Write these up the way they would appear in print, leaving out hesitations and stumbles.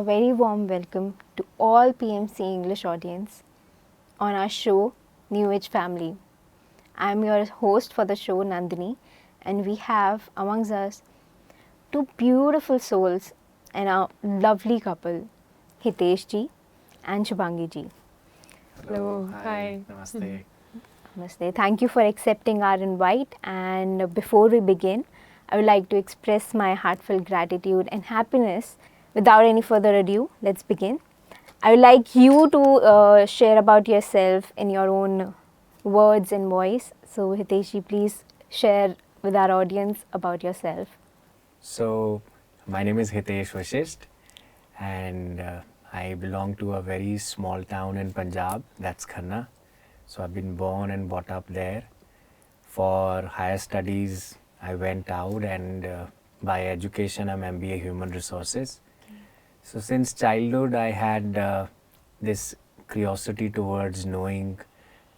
a very warm welcome to all PMC English audience on our show New Age Family. I am your host for the show Nandini, and we have amongst us two beautiful souls and a lovely couple, Hitesh ji and Shubhangi ji. Hello, hi. Namaste. Namaste. Thank you for accepting our invite, and before we begin, I would like to express my heartfelt gratitude and happiness. Without any further ado, let's begin. I would like you to share about yourself in your own words and voice. So Hitesh, please share with our audience about yourself. So, my name is Hitesh Vashisht, and I belong to a very small town in Punjab, that's Khanna. So, I've been born and brought up there. For higher studies, I went out, and by education, I'm MBA Human Resources. So, since childhood, I had this curiosity towards knowing,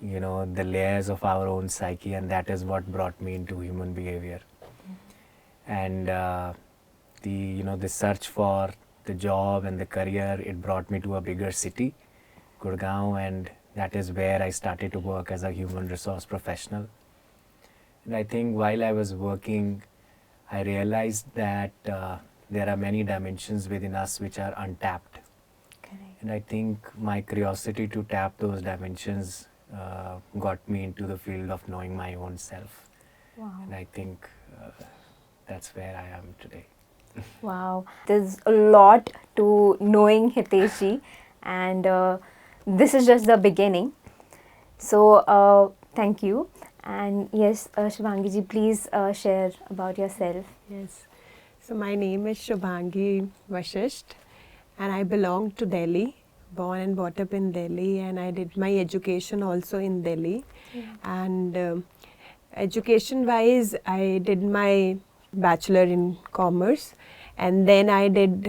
the layers of our own psyche, and that is what brought me into human behavior. And the search for the job and the career, it brought me to a bigger city, Gurgaon, and that is where I started to work as a human resource professional. And I think while I was working, I realized that there are many dimensions within us which are untapped. Correct. And I think my curiosity to tap those dimensions got me into the field of knowing my own self. Wow. And I think that's where I am today. Wow. There's a lot to knowing Hitesh ji, and this is just the beginning. So thank you. And yes, Shubhangi ji, please share about yourself. Yes. So my name is Shubhangi Vashisht, and I belong to Delhi. Born and brought up in Delhi, and I did my education also in Delhi. And education-wise, I did my bachelor in commerce, and then I did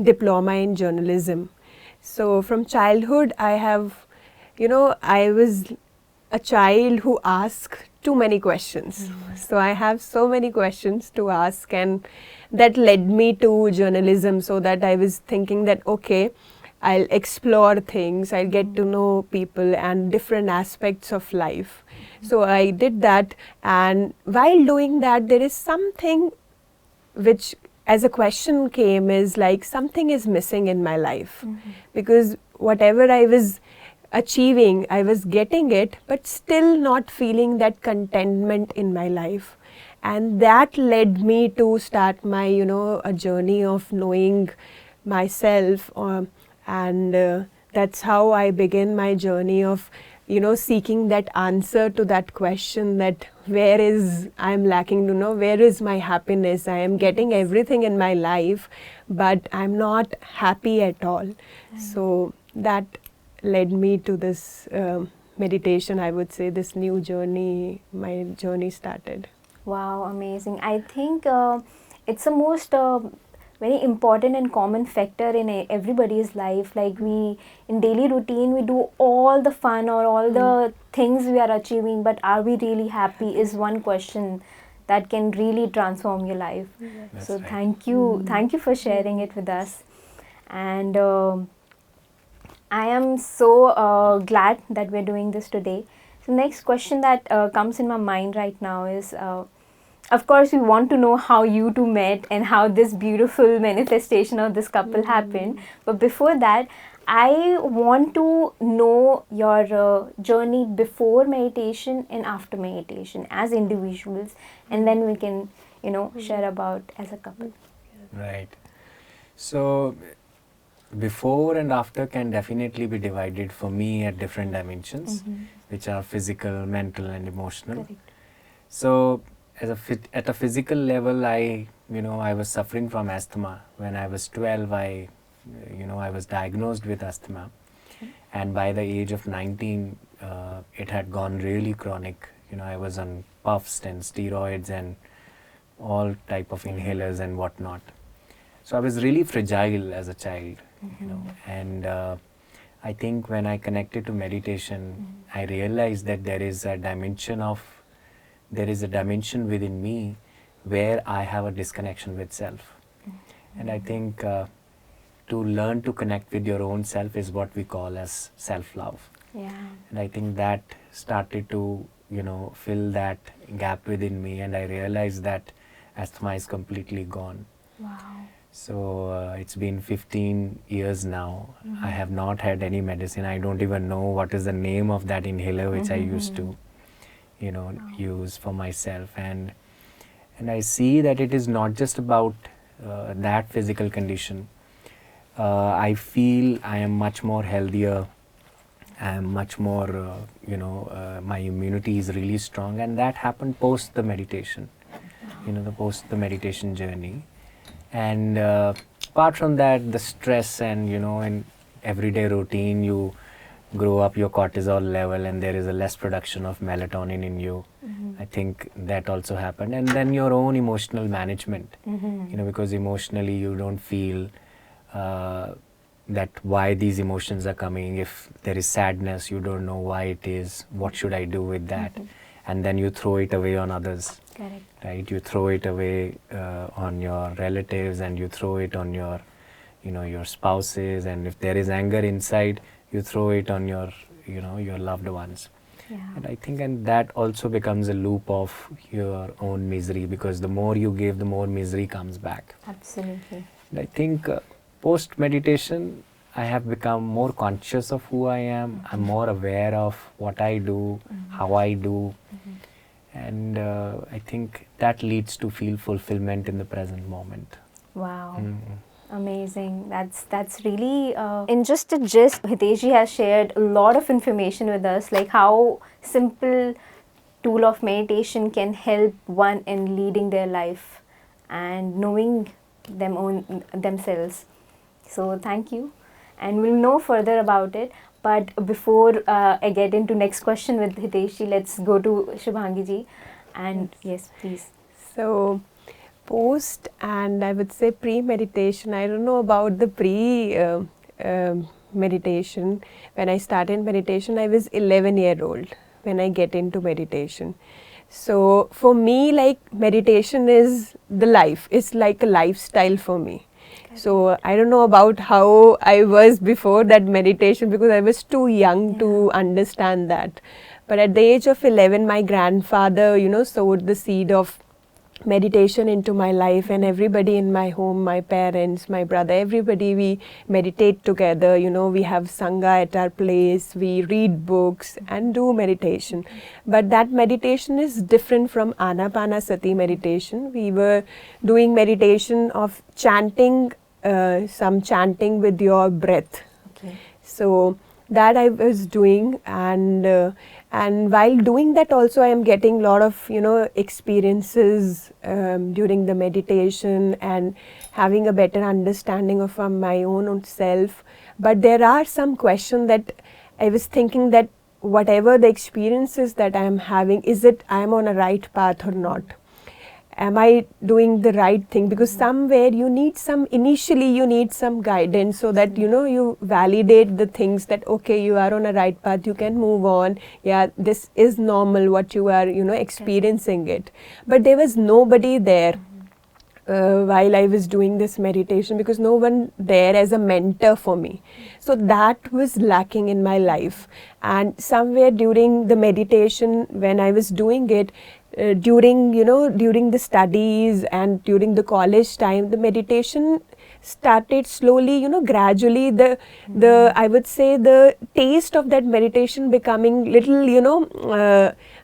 diploma in journalism. So from childhood, I have, I was a child who asked too many questions. So I have so many questions to ask, and that led me to journalism, so that I was thinking that, okay, I'll explore things, I'll get to know people and different aspects of life. So I did that, and while doing that, there is something which as a question came is like something is missing in my life, because whatever I was achieving, I was getting it, but still not feeling that contentment in my life. And that led me to start my, a journey of knowing myself, and that's how I began my journey of, seeking that answer to that question, that where is I'm lacking to know, where is my happiness? I am getting everything in my life, but I'm not happy at all. So that led me to this meditation, I would say, this new journey, my journey started. Wow, amazing. I think it's the most very important and common factor in everybody's life. Like we, in daily routine, we do all the fun or all the things we are achieving, but are we really happy is one question that can really transform your life. That's So right. thank you for sharing it with us. And I am so glad that we're doing this today. So next question that comes in my mind right now is, of course, we want to know how you two met and how this beautiful manifestation of this couple happened. But before that, I want to know your journey before meditation and after meditation as individuals, and then we can, share about as a couple. Right. So, before and after can definitely be divided for me at different dimensions, which are physical, mental, and emotional. Correct. So, at a physical level, I was suffering from asthma. When I was 12, I was diagnosed with asthma, and by the age of 19, it had gone really chronic. I was on puffs and steroids and all type of inhalers and whatnot. So I was really fragile as a child, and I think when I connected to meditation, I realized that there is a dimension within me where I have a disconnection with self. And I think to learn to connect with your own self is what we call as self-love. Yeah. And I think that started to, fill that gap within me, and I realized that asthma is completely gone. Wow. So it's been 15 years now. I have not had any medicine. I don't even know what is the name of that inhaler which I used to, use for myself. And I see that it is not just about that physical condition. I feel I am much more healthier. I am much more, my immunity is really strong, and that happened post the meditation, post the meditation journey. And apart from that, the stress and, in everyday routine, you grow up your cortisol level and there is a less production of melatonin in you. I think that also happened. And then your own emotional management, because emotionally you don't feel that why these emotions are coming. If there is sadness, you don't know why it is, what should I do with that? And then you throw it away on others. Correct. Right? You throw it away on your relatives, and you throw it on your, your spouses, and if there is anger inside, you throw it on your, your loved ones. Yeah. And I think and that also becomes a loop of your own misery, because the more you give, the more misery comes back. Absolutely. And I think post meditation, I have become more conscious of who I am. I'm more aware of what I do, how I do. And I think that leads to feel fulfillment in the present moment. Wow. Amazing. That's really in just a gist. Hitesh has shared a lot of information with us, like how simple tool of meditation can help one in leading their life and knowing themselves. So thank you, and we'll know further about it. But before I get into next question with Hitesh, let's go to Shubhangi ji. And yes, please. So, post and I would say pre-meditation, I don't know about the pre-meditation. When I started meditation, I was 11-year-old when I get into meditation. So, for me, like meditation is the life. It's like a lifestyle for me. So, I don't know about how I was before that meditation, because I was too young to understand that. But at the age of 11, my grandfather, sowed the seed of meditation into my life, and everybody in my home, my parents, my brother, everybody, we meditate together. We have Sangha at our place, we read books and do meditation. But that meditation is different from Ana-Pana-Sati meditation. We were doing meditation of chanting, some chanting with your breath. Okay. So that I was doing, and while doing that also I am getting a lot of experiences during the meditation and having a better understanding of my own self. But there are some questions that I was thinking, that whatever the experiences that I am having, is it I am on a right path or not? Am I doing the right thing? Because somewhere initially you need some guidance, so that you validate the things, that okay, you are on a right path, you can move on. Yeah, this is normal what you are experiencing it. But there was nobody there while I was doing this meditation, because no one there as a mentor for me. So that was lacking in my life. And somewhere during the meditation, when I was doing it, during the studies and during the college time, the meditation started slowly, gradually the I would say the taste of that meditation becoming little,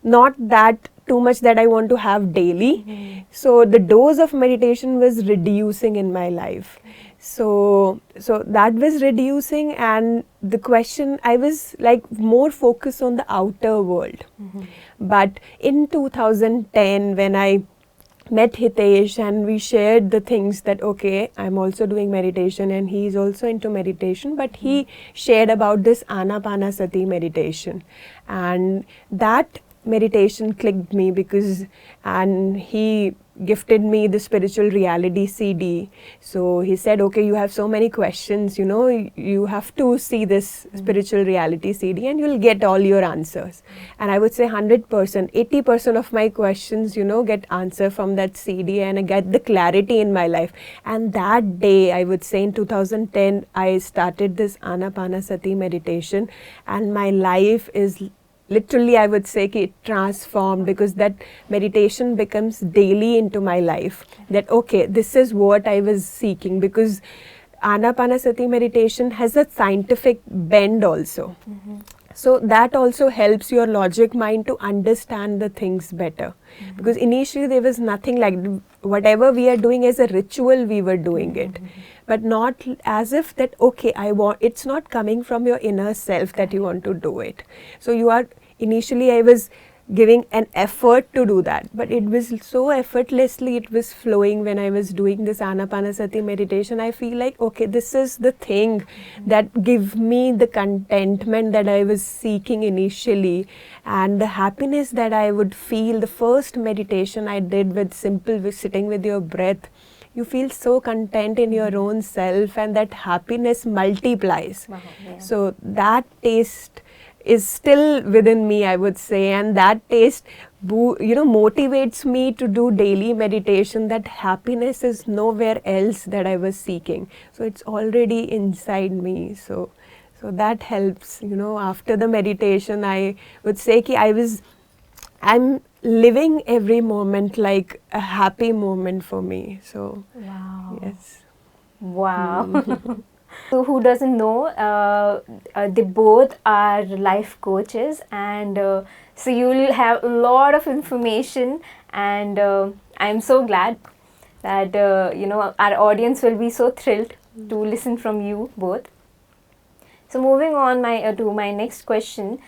not that too much that I want to have daily. So the dose of meditation was reducing in my life. So that was reducing, and the question, I was like more focused on the outer world. But in 2010, when I met Hitesh and we shared the things that okay, I'm also doing meditation and he is also into meditation, but he shared about this Ana-Pana-Sati meditation, and that meditation clicked me and he gifted me the spiritual reality CD. So he said, okay, you have so many questions, you have to see this spiritual reality CD and you'll get all your answers. And I would say 100%, 80% of my questions, get answer from that CD, and I get the clarity in my life. And that day, I would say in 2010, I started this Ana-Pana-Sati meditation, and my life is literally, I would say, it transformed, because that meditation becomes daily into my life. That, okay, this is what I was seeking, because Ana-Pana-Sati meditation has a scientific bend also. So that also helps your logic mind to understand the things better. Because initially there was nothing like, whatever we are doing as a ritual, we were doing it. But not as if that, okay, it's not coming from your inner self that you want to do it. So initially I was giving an effort to do that, but it was so effortlessly, it was flowing when I was doing this Ana-Pana-Sati meditation. I feel like, okay, this is the thing that give me the contentment that I was seeking initially, and the happiness that I would feel. The first meditation I did with sitting with your breath, you feel so content in your own self, and that happiness multiplies. Wow, yeah. So that taste is still within me, I would say, and that taste motivates me to do daily meditation. That happiness is nowhere else that I was seeking, so it's already inside me. So that helps. After the meditation, I would say I'm living every moment like a happy moment for me. So Wow. yes. Wow. So who doesn't know, they both are life coaches, and so you'll have a lot of information, and I'm so glad that our audience will be so thrilled to listen from you both. So moving on to my next question,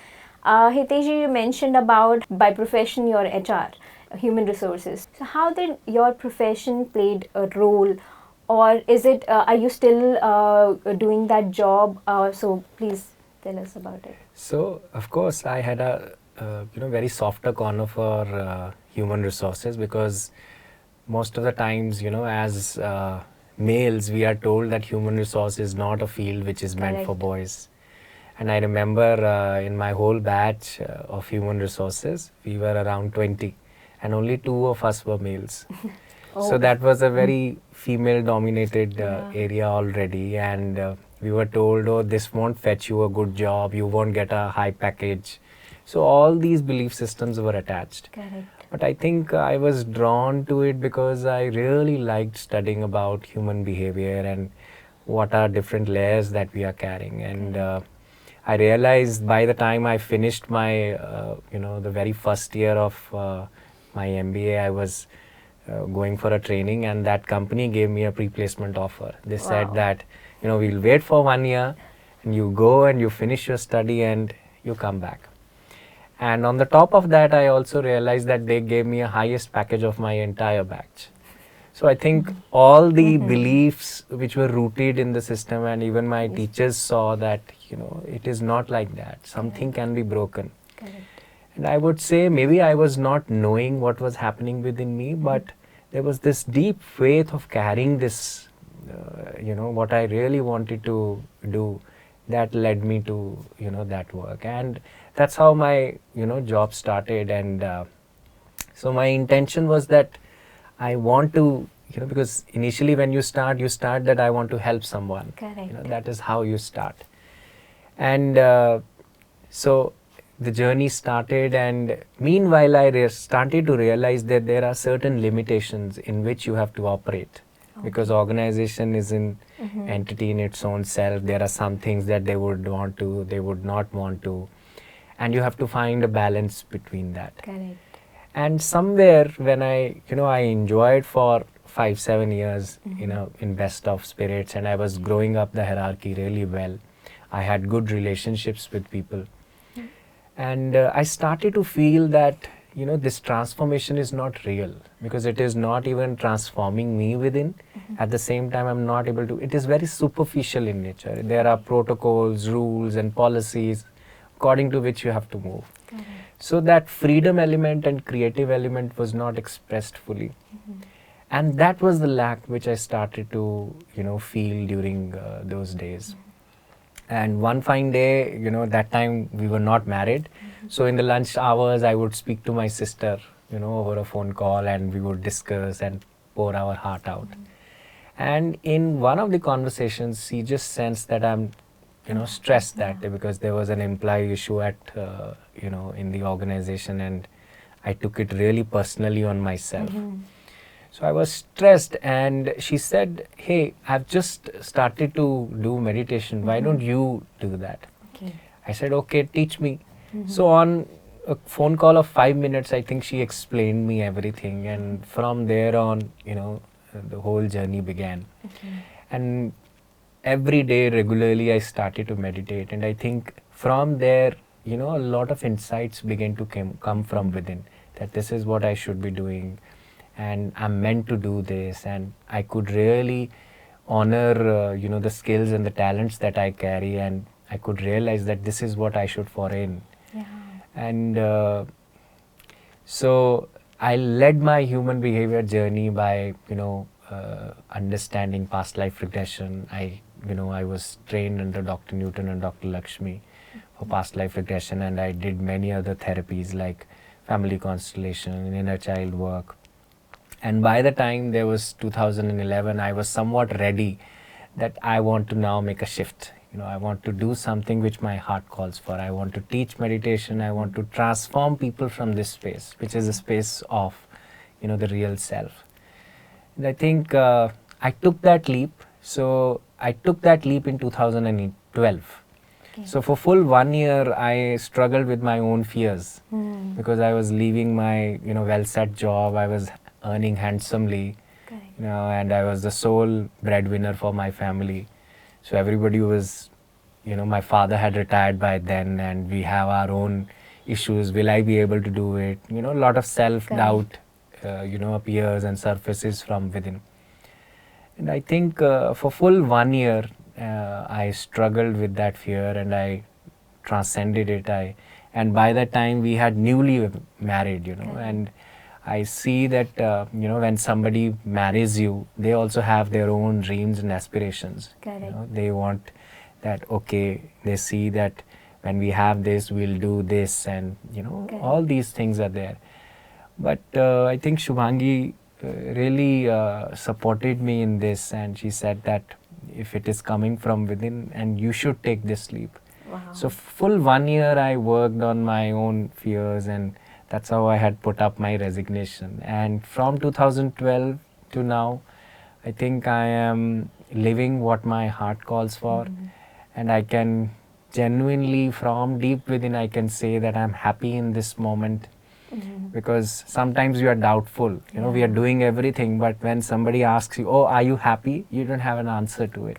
Hitesh, you mentioned about by profession you're HR, human resources. So how did your profession played a role? Or is it, are you still doing that job? So please tell us about it. So, of course, I had a very softer corner for human resources, because most of the times, as males, we are told that human resource is not a field which is meant for boys. And I remember in my whole batch of human resources, we were around 20, and only 2 of us were males. So that was a very female-dominated area already, and we were told, oh, this won't fetch you a good job, you won't get a high package. So all these belief systems were attached. Correct. But I think I was drawn to it because I really liked studying about human behavior and what are different layers that we are carrying. And I realized by the time I finished my, the very first year of my MBA, I was going for a training, and that company gave me a pre-placement offer. They said that, we'll wait for 1 year, and you go and you finish your study and you come back. And on the top of that, I also realized that they gave me a highest package of my entire batch. So I think all the beliefs which were rooted in the system, and even my teachers saw that, it is not like that. Something can be broken. Correct. And I would say maybe I was not knowing what was happening within me, but there was this deep faith of carrying this, what I really wanted to do, that led me to, that work. And that's how my, job started. And so my intention was that I want to, because initially when you start that I want to help someone. Correct. That is how you start. And so the journey started, and meanwhile I started to realize that there are certain limitations in which you have to operate, because organization is an entity in its own self. There are some things that they would want to, they would not want to, and you have to find a balance between that. Correct. And somewhere when I enjoyed for 5-7 years, in best of spirits, and I was growing up the hierarchy really well. I had good relationships with people. And I started to feel that, this transformation is not real, because it is not even transforming me within. At the same time, I'm not able to, it is very superficial in nature. There are protocols, rules and policies according to which you have to move. So that freedom element and creative element was not expressed fully. And that was the lack which I started to, feel during those days. And one fine day, that time we were not married. So in the lunch hours, I would speak to my sister, over a phone call, and we would discuss and pour our heart out. And in one of the conversations, she just sensed that I'm, stressed that day because there was an employee issue at, in the organization, and I took it really personally on myself. So I was stressed, and she said, "Hey, I've just started to do meditation. Why don't you do that?" Okay. I said, "Okay, teach me." So on a phone call of 5 minutes, I think she explained me everything, and from there on, the whole journey began. And every day regularly I started to meditate, and I think from there, a lot of insights began to come from within, that this is what I should be doing, and I'm meant to do this, and I could really honor the skills and the talents that I carry, and I could realize that this is what I should foray in. And so I led my human behavior journey by understanding past life regression. I was trained under Dr. Newton and Dr. Lakshmi for past life regression, and I did many other therapies like family constellation, inner child work. And by the time there was 2011, I was somewhat ready that I want to now make a shift. I want to do something which my heart calls for. I want to teach meditation. I want to transform people from this space, which is a space of, the real self. And I think I took that leap. So I took that leap in 2012. So for full 1 year, I struggled with my own fears because I was leaving my, well-set job. I was earning handsomely, and I was the sole breadwinner for my family. So everybody was, my father had retired by then, and we have our own issues. Will I be able to do it? A lot of self-doubt, appears and surfaces from within. And I think for full 1 year, I struggled with that fear, and I transcended it. And by that time we had newly married, and I see that, when somebody marries you, they also have their own dreams and aspirations. They want that, okay, they see that when we have this, we'll do this, and, all these things are there. But I think Shubhangi really supported me in this, and she said that if it is coming from within, and you should take this leap. So full 1 year I worked on my own fears, and that's how I had put up my resignation. And from 2012 to now, I think I am living what my heart calls for. And I can genuinely, from deep within, I can say that I'm happy in this moment. Because sometimes you are doubtful, we are doing everything, but when somebody asks you, "Oh, are you happy?" you don't have an answer to it.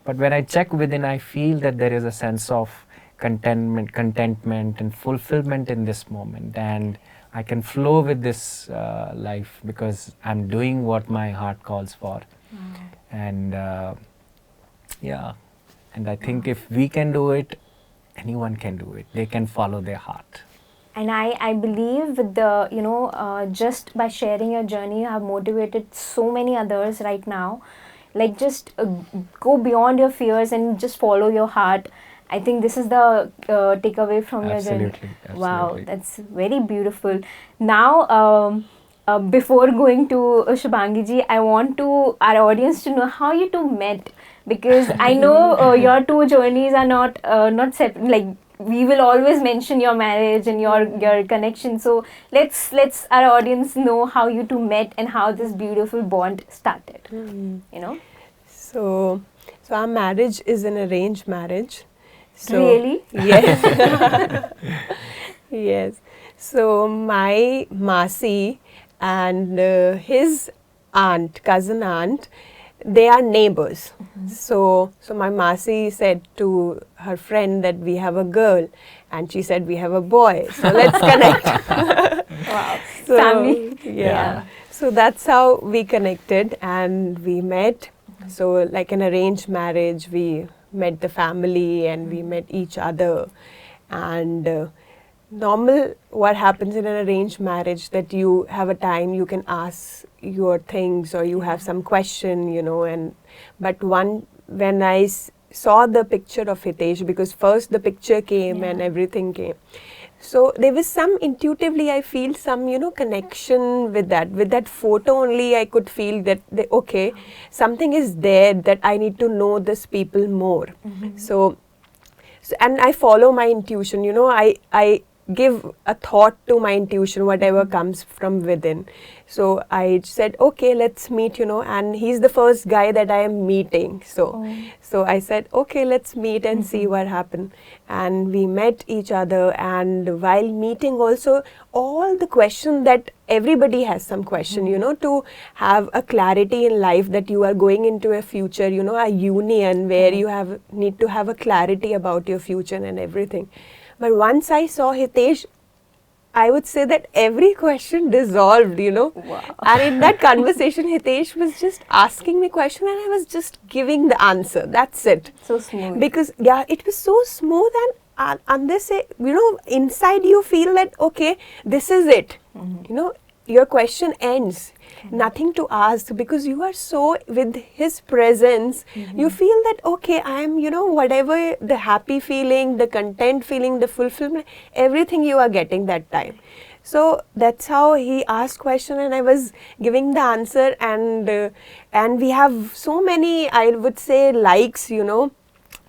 But when I check within, I feel that there is a sense of contentment and fulfillment in this moment, and I can flow with this life because I'm doing what my heart calls for. And and I think if we can do it, anyone can do it. They can follow their heart. And I believe with the, just by sharing your journey, you have motivated so many others right now. Like, just go beyond your fears and just follow your heart. I think this is the takeaway from your journey. Wow, that's very beautiful. Now, before going to Shubhangi ji, I want our audience to know how you two met, because I know your two journeys are not separate. Like, we will always mention your marriage and your connection. So let's our audience know how you two met and how this beautiful bond started. So our marriage is an arranged marriage. So, really? Yes. Yes. So my Masi and his cousin aunt, they are neighbors. So my Masi said to her friend that we have a girl, and she said we have a boy. So let's connect. Wow. So, family. Yeah. So that's how we connected and we met. So like an arranged marriage, we met the family and we met each other, and normal what happens in an arranged marriage, that you have a time you can ask your things or you have some question, you know, and but when I saw the picture of Hitesh, because first the picture came and everything came, so there was some intuitively I feel some, you know, connection with that photo only. I could feel that okay, something is there, that I need to know this people more. So and I follow my intuition, you know, I give a thought to my intuition, whatever comes from within. So I said, okay, let's meet, you know, and he's the first guy that I am meeting. So I said, okay, let's meet and see what happened. And we met each other, and while meeting also, all the question that everybody has some question, you know, to have a clarity in life, that you are going into a future, you know, a union where you need to have a clarity about your future and everything. But once I saw Hitesh, I would say that every question dissolved, you know. Wow. And in that conversation, Hitesh was just asking me question and I was just giving the answer. That's it. So smooth. Because, yeah, it was so smooth, and they say, you know, inside you feel that, okay, this is it. You know, your question ends. Nothing to ask, because you are so with his presence. You feel that, okay, I am, you know, whatever the happy feeling, the content feeling, the fulfillment, everything you are getting that time. So that's how he asked question and I was giving the answer, and we have so many, I would say, likes, you know,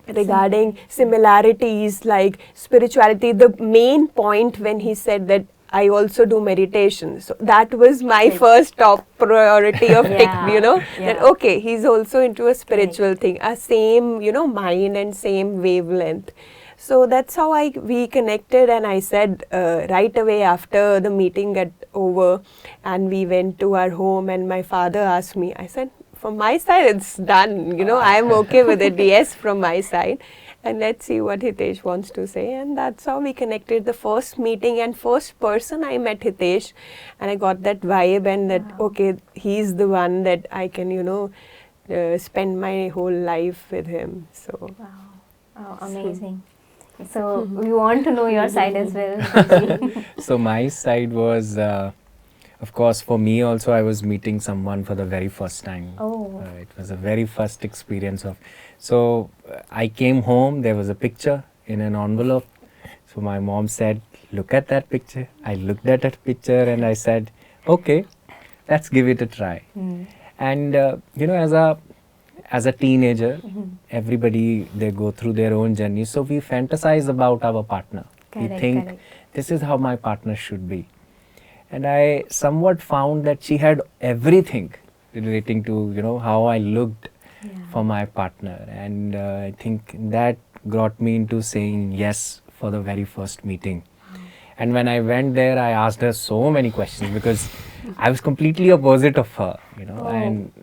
regarding similarities like spirituality. The main point when he said that I also do meditation, so that was my first top priority of you know, that okay, he's also into a spiritual thing, a same, you know, mind and same wavelength. So that's how we connected, and I said right away after the meeting got over and we went to our home, and my father asked me, I said, from my side it's done, you know, I am okay with it. Yes, from my side. And let's see what Hitesh wants to say. And that's how we connected. The first meeting and first person I met Hitesh, and I got that vibe, and that okay, he's the one that I can, you know, spend my whole life with him. So wow, amazing. So we want to know your side as well. So my side was, of course, for me also, I was meeting someone for the very first time. It was a very first experience of. So I came home, there was a picture in an envelope. So my mom said, look at that picture. I looked at that picture and I said, okay, let's give it a try. And you know, as a teenager, everybody, they go through their own journey. So we fantasize about our partner. We think this is how my partner should be. And I somewhat found that she had everything relating to, you know, how I looked for my partner. And I think that got me into saying yes for the very first meeting. And when I went there, I asked her so many questions, because I was completely opposite of her, you know, and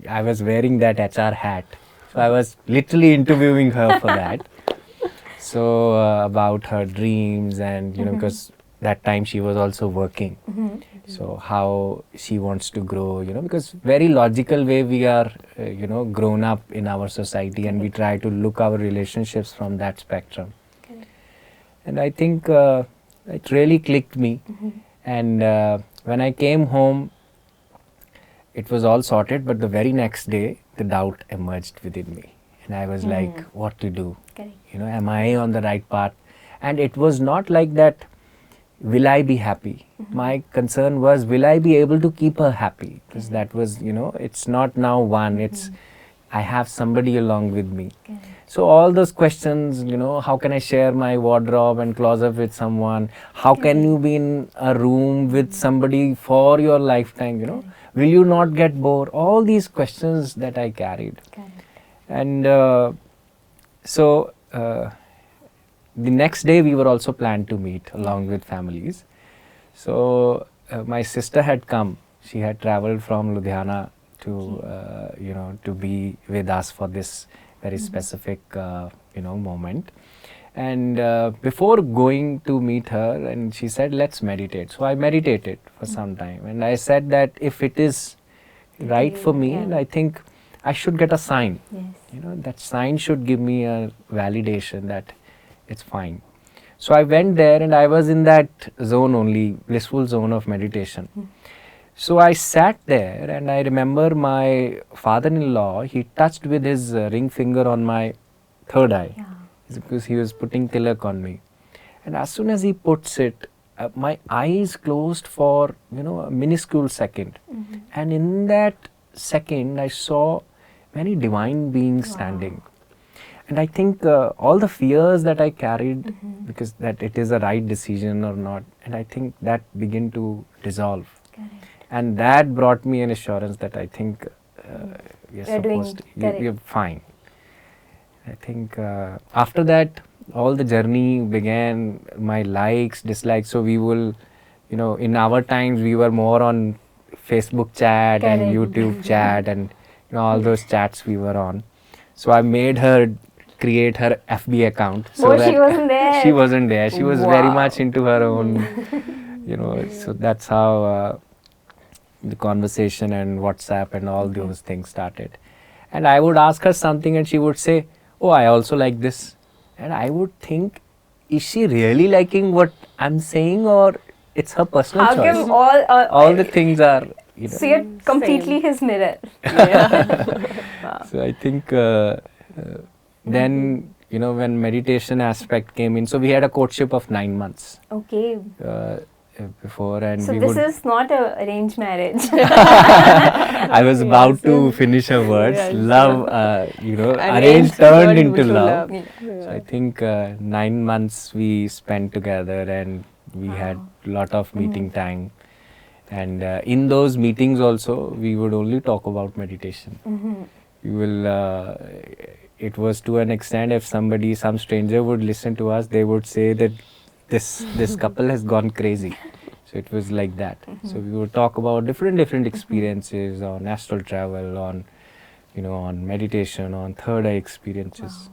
I was wearing that HR hat. So I was literally interviewing her for that. So about her dreams, and, you know, because that time she was also working. So how she wants to grow, you know, because very logical way we are, you know, grown up in our society, and we try to look our relationships from that spectrum. And I think it really clicked me. And when I came home, it was all sorted, but the very next day, the doubt emerged within me. And I was like, what to do? You know, am I on the right path? And it was not like that, will I be happy? My concern was, will I be able to keep her happy? Because that was, you know, it's not now one, it's, I have somebody along with me. So all those questions, you know, how can I share my wardrobe and closet with someone? How can you be in a room with somebody for your lifetime, you know? Will you not get bored? All these questions that I carried. And so the next day we were also planned to meet along with families. So my sister had come. She had traveled from Ludhiana to, you know, to be with us for this very specific, you know, moment. And before going to meet her, and she said, let's meditate. So I meditated for some time, and I said that if it is right for me, and I think I should get a sign. You know, that sign should give me a validation that it's fine. So I went there and I was in that zone only, blissful zone of meditation. So I sat there and I remember my father-in-law, he touched with his ring finger on my third eye. Yeah. It's because he was putting tilak on me. And as soon as he puts it, my eyes closed for, a minuscule second. And in that second, I saw many divine beings standing. And I think all the fears that I carried, because that it is a right decision or not, and I think that began to dissolve. Correct. And that brought me an assurance that I think we are You're doing supposed to, correct. you're fine. I think after that, all the journey began, my likes, dislikes. So we will, in our times, we were more on Facebook chat and Correct. YouTube chat and all those chats we were on. So I made her create her FB account. So Oh, that she wasn't there. She wasn't there. She was very Wow. much into her own, so that's how the conversation and WhatsApp and all those things started. And I would ask her something and she would say, oh, I also like this. And I would think, is she really liking what I'm saying or it's her personal How choice? come All the things are, so you're completely his mirror. So I think then, when meditation aspect came in, so we had a courtship of 9 months Okay. before, and So we this would. is not a arranged marriage. I was about to finish her words. Yes. Love, arranged turned into love. So I think 9 months we spent together, and we had a lot of meeting time. And in those meetings also, we would only talk about meditation. We will. It was to an extent, if some stranger would listen to us, they would say that this couple has gone crazy. So it was like that. So we would talk about different experiences on astral travel, on on meditation, on third eye experiences.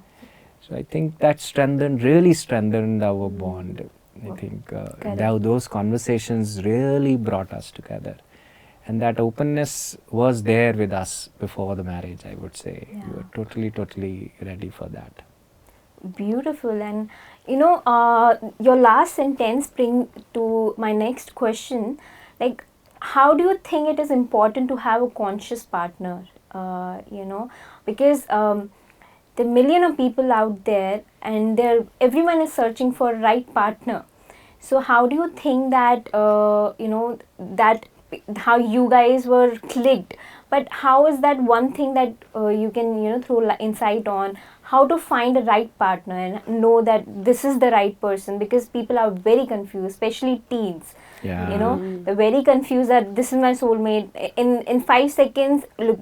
So I think that really strengthened our bond. I think those conversations really brought us together. And that openness was there with us before the marriage, I would say. Yeah. We were totally ready for that. Beautiful. And your last sentence bring to my next question, like, how do you think it is important to have a conscious partner? Because there are millions of people out there, and everyone is searching for a right partner. So how do you think that that how you guys were clicked? But how is that one thing that you can throw insight on how to find a right partner and know that this is the right person? Because people are very confused, especially teens. Yeah. They're very confused that this is my soulmate. In 5 seconds, look,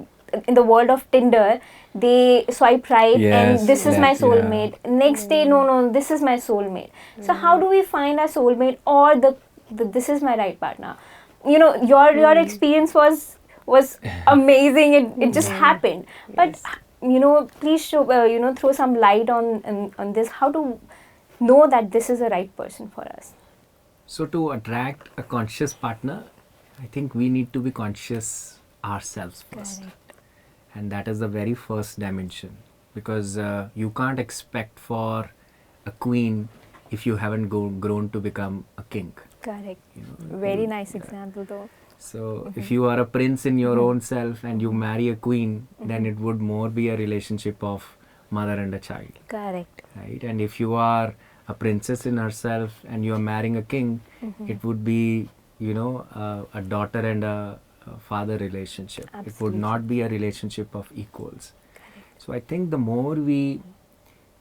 in the world of Tinder, they swipe right and this is my soulmate. Next day, no, this is my soulmate. So how do we find our soulmate or the this is my right partner? Your experience was amazing. It just happened. But please show throw some light on this. How to know that this is the right person for us? So to attract a conscious partner, I think we need to be conscious ourselves first. Correct. And that is the very first dimension, because you can't expect for a queen if you haven't grown to become a king. Correct. Very nice example though. So if you are a prince in your own self and you marry a queen, then it would more be a relationship of mother and a child. Correct. Right? And if you are a princess in herself and you are marrying a king, it would be a daughter and a father relationship. Absolutely. It would not be a relationship of equals. Correct. So I think the more we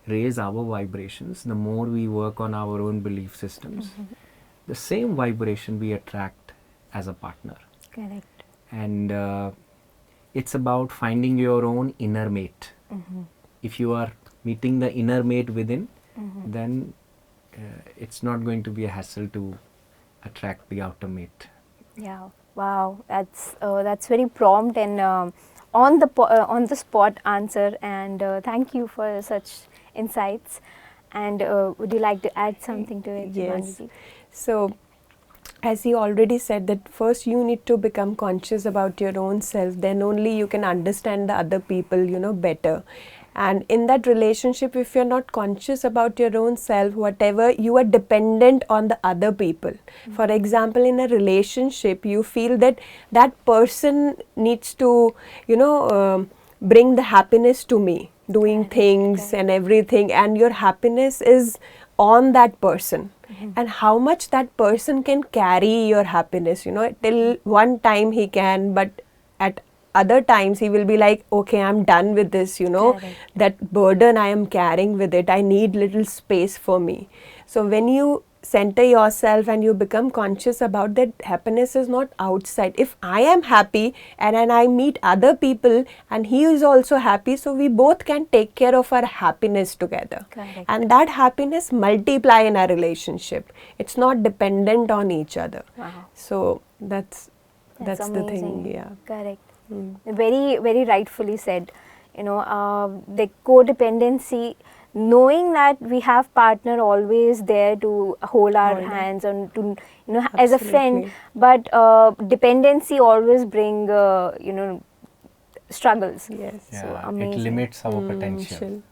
raise our vibrations, the more we work on our own belief systems, the same vibration we attract as a partner. Correct. And it's about finding your own inner mate. If you are meeting the inner mate within, then it's not going to be a hassle to attract the outer mate. Yeah. Wow. That's very prompt and on the spot answer. And thank you for such insights. And would you like to add something to it? Yes. Shubhangi? So, as he already said, that first you need to become conscious about your own self, then only you can understand the other people, better. And in that relationship, if you're not conscious about your own self, whatever, you are dependent on the other people. For example, in a relationship, you feel that that person needs to, bring the happiness to me, doing things and everything, and your happiness is on that person. And how much that person can carry your happiness, till one time he can, but at other times he will be like, okay, I'm done with this, that burden I am carrying with it, I need little space for me. So when you center yourself and you become conscious about that, happiness is not outside. If I am happy and then I meet other people and he is also happy, so we both can take care of our happiness together. Correct. And that happiness multiply in our relationship. It's not dependent on each other. Wow. So that's the amazing. thing. Yeah. Correct. Very, very rightfully said. The codependency, knowing that we have partner always there to hold our hands and to, as a friend, but dependency always bring, struggles. Yes. Yeah, So it amazing. limits our potential.